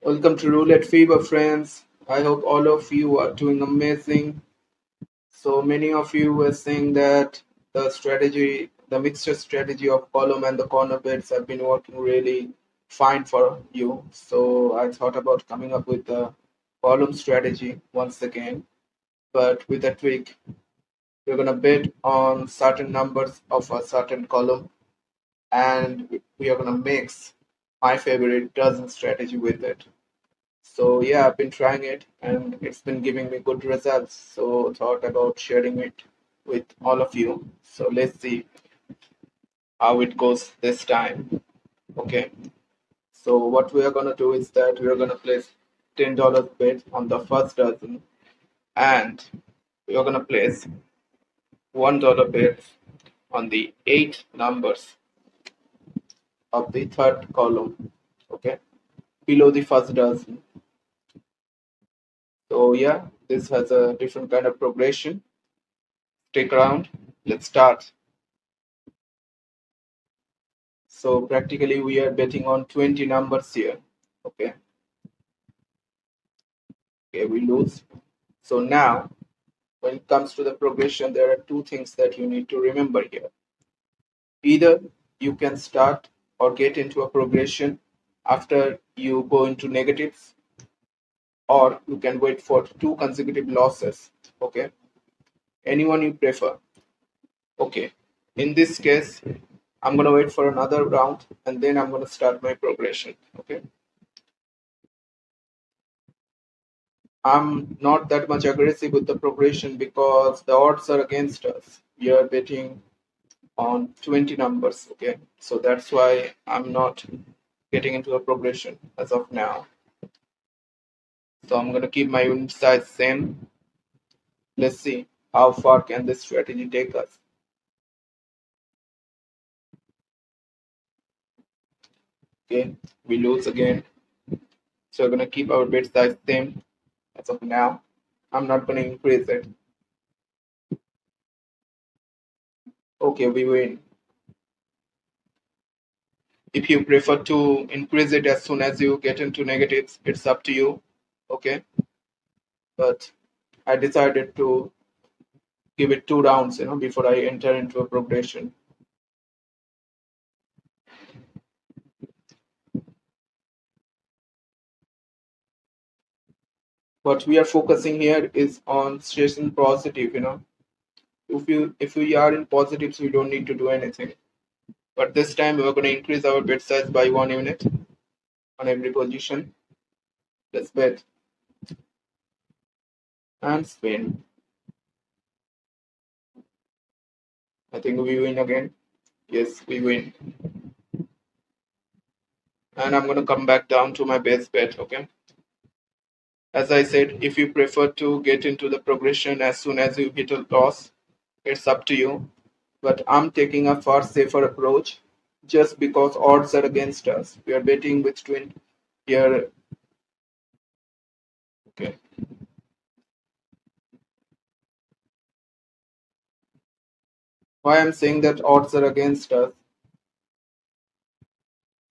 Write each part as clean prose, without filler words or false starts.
Welcome to Roulette Fever, friends. I hope all of you are doing amazing. So many of you were saying that the mixture strategy of column and the corner bits have been working really fine for you. So I thought about coming up with the column strategy once again, but with a tweak. We're gonna bet on certain numbers of a certain column, and we are gonna mix my favorite dozen strategy with it. So yeah, I've been trying it and it's been giving me good results. So thought about sharing it with all of you. So let's see how it goes this time. Okay. So what we are gonna do is that we are gonna place $10 bet on the first dozen, and we are gonna place $1 bet on the 8 numbers of the third column. Okay. Below the first dozen. So yeah, this has a different kind of progression. Stick around. Let's start. So practically we are betting on 20 numbers here. Okay. Okay, we lose. So now when it comes to the progression, there are two things that you need to remember here. Either you can start or get into a progression after you go into negatives, or you can wait for two consecutive losses. Okay. Anyone you prefer. Okay. In this case, I'm gonna wait for another round and then I'm gonna start my progression. Okay. I'm not that much aggressive with the progression because the odds are against us. We are betting on 20 numbers, okay? So that's why I'm not getting into a progression as of now. So I'm gonna keep my unit size same. Let's see how far can this strategy take us. Okay, we lose again. So we're gonna keep our bet size same as of now. I'm not gonna increase it. Okay, we win. If you prefer to increase it as soon as you get into negatives, it's up to you. Okay, but I decided to give it 2 rounds, before I enter into a progression. What we are focusing here is on staying positive. If we are in positives, we don't need to do anything. But this time we're going to increase our bet size by 1 unit on every position. Let's bet and spin. I think we win again. Yes, we win. And I'm going to come back down to my base bet. Okay. As I said, if you prefer to get into the progression as soon as you hit a loss, it's up to you. But I'm taking a far safer approach just because odds are against us. We are betting with twin here. Okay. Why I'm saying that odds are against us?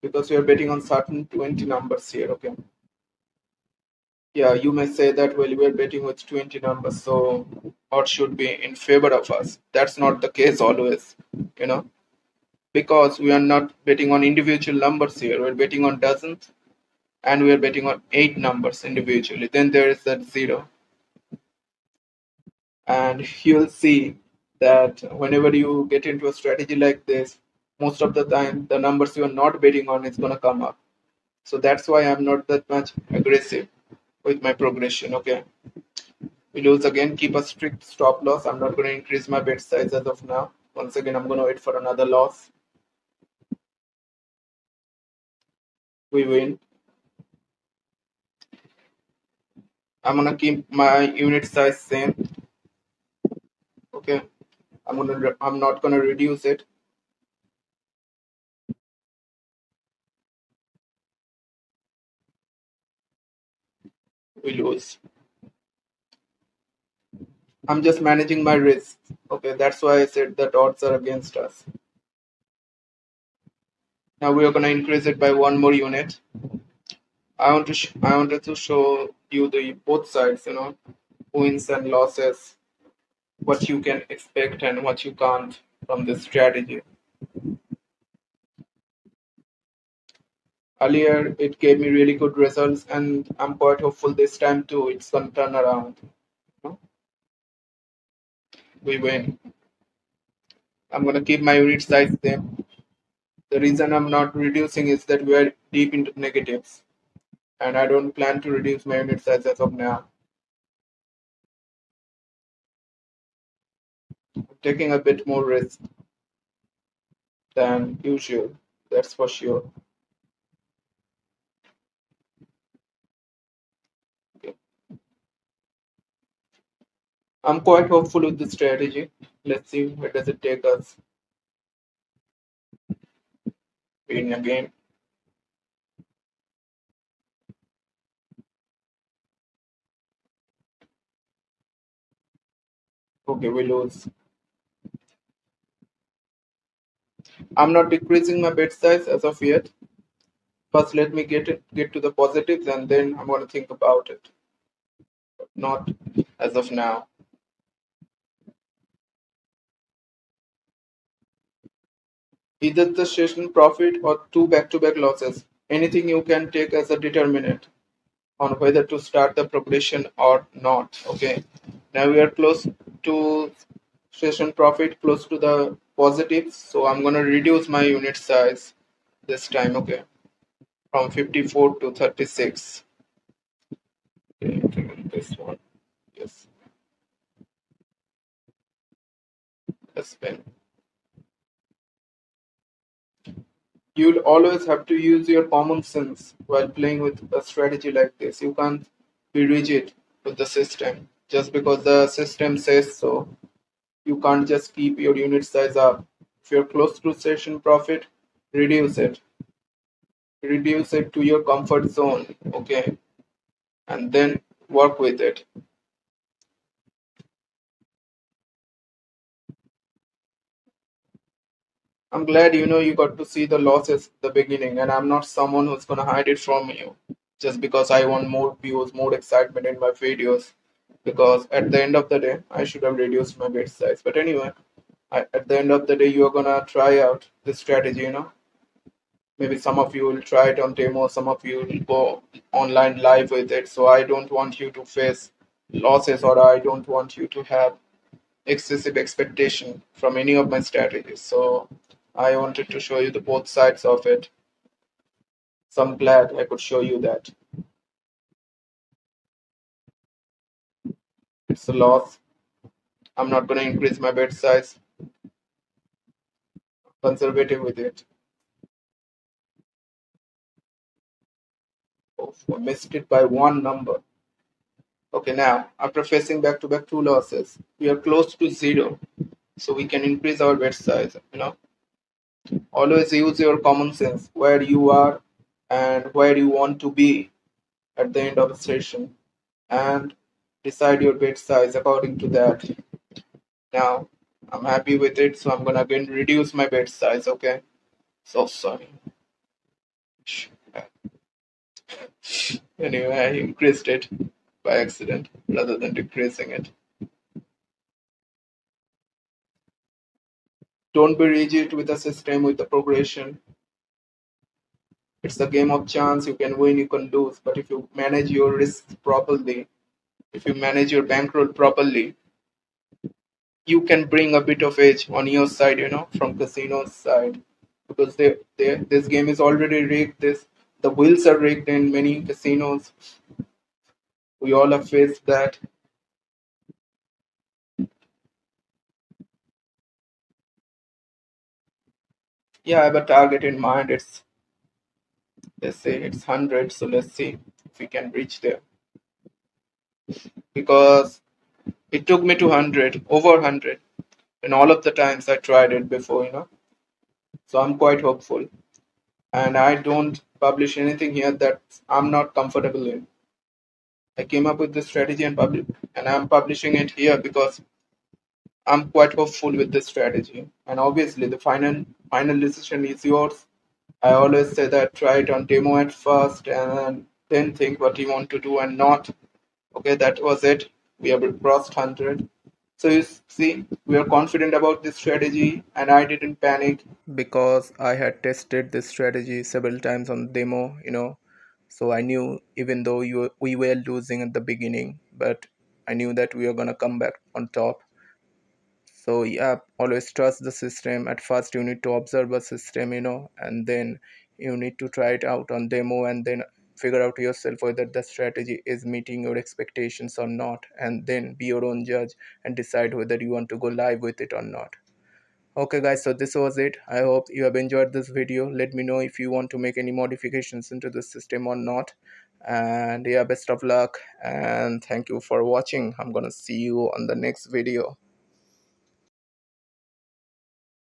Because we are betting on certain 20 numbers here. Okay. Yeah, you may say that, well, we are betting with 20 numbers, so odds should be in favor of us. That's not the case always, you know, because we are not betting on individual numbers here. We're betting on dozens, and we are betting on 8 numbers individually. Then there is that zero. And you'll see that whenever you get into a strategy like this, most of the time the numbers you are not betting on is going to come up. So that's why I'm not that much aggressive with my progression. Okay, we lose again. Keep a strict stop loss. I'm not going to increase my bet size as of now. Once again, I'm going to wait for another loss. We win. I'm going to keep my unit size same. Okay, I'm not going to reduce it. We lose. I'm just managing my risk. Okay, that's why I said that odds are against us. Now we are going to increase it by 1 more unit. I wanted to show you the both sides, wins and losses, what you can expect and what you can't from this strategy. Earlier, it gave me really good results, and I'm quite hopeful this time too. It's gonna turn around. You know? We win. I'm gonna keep my unit size same. The reason I'm not reducing is that we are deep into negatives, and I don't plan to reduce my unit size as of now. I'm taking a bit more risk than usual. That's for sure. Okay. I'm quite hopeful with the strategy. Let's see where does it take us in a game. Okay, we lose. I'm not decreasing my bet size as of yet. First, let me get to the positives, and then I'm gonna think about it. Not as of now. Either the session profit or two back-to-back losses. Anything you can take as a determinant on whether to start the progression or not. Okay. Now we are close to session profit, close to the positives. So I'm gonna reduce my unit size this time. Okay, from 54 to 36. Okay, this one. Yes, that's been. You'll always have to use your common sense while playing with a strategy like this. You can't be rigid with the system just because the system says so. You can't just keep your unit size up. If you're close to session profit, reduce it. Reduce it to your comfort zone, okay? And then work with it. I'm glad you got to see the losses at the beginning, and I'm not someone who's gonna hide it from you just because I want more views, more excitement in my videos. Because at the end of the day, I should have reduced my bid size. But anyway, at the end of the day, you're gonna try out this strategy. Maybe some of you will try it on demo, some of you will go online live with it. So I don't want you to face losses, or I don't want you to have excessive expectation from any of my strategies. So I wanted to show you the both sides of it. So I'm glad I could show you that. It's a loss. I'm not going to increase my bet size. Conservative with it. Oh, I missed it by one number. Okay, now after facing back-to-back two losses, we are close to zero. So we can increase our bet size. Always use your common sense where you are and where you want to be at the end of the session, and decide your bet size according to that. Now I'm happy with it, so I'm gonna again reduce my bet size. Okay, so sorry. Anyway, I increased it by accident rather than decreasing it. Don't be rigid with the system, with the progression. It's a game of chance. You can win, you can lose, but if you manage your risks properly, if you manage your bankroll properly, you can bring a bit of edge on your side, from casino's side, because this game is already rigged. The wheels are rigged in many casinos. We all have faced that. Yeah, I have a target in mind. Let's say it's 100, so let's see if we can reach there, because it took me to 100, over 100, in all of the times I tried it before. So I'm quite hopeful, and I don't publish anything here that I'm not comfortable in. I came up with this strategy and I'm publishing it here because I'm quite hopeful with this strategy. And obviously, the final decision is yours. I always say that try it on demo at first, and then then think what you want to do and not. Okay, that was it. We have crossed 100. So you see, we are confident about this strategy, and I didn't panic because I had tested this strategy several times on demo. So I knew even though we were losing at the beginning, but I knew that we were gonna come back on top. So yeah, always trust the system. At first you need to observe a system, and then you need to try it out on demo and then figure out yourself whether the strategy is meeting your expectations or not, and then be your own judge and decide whether you want to go live with it or not. Okay guys, so this was it. I hope you have enjoyed this video. Let me know if you want to make any modifications into the system or not. And yeah, best of luck and thank you for watching. I'm gonna see you on the next video.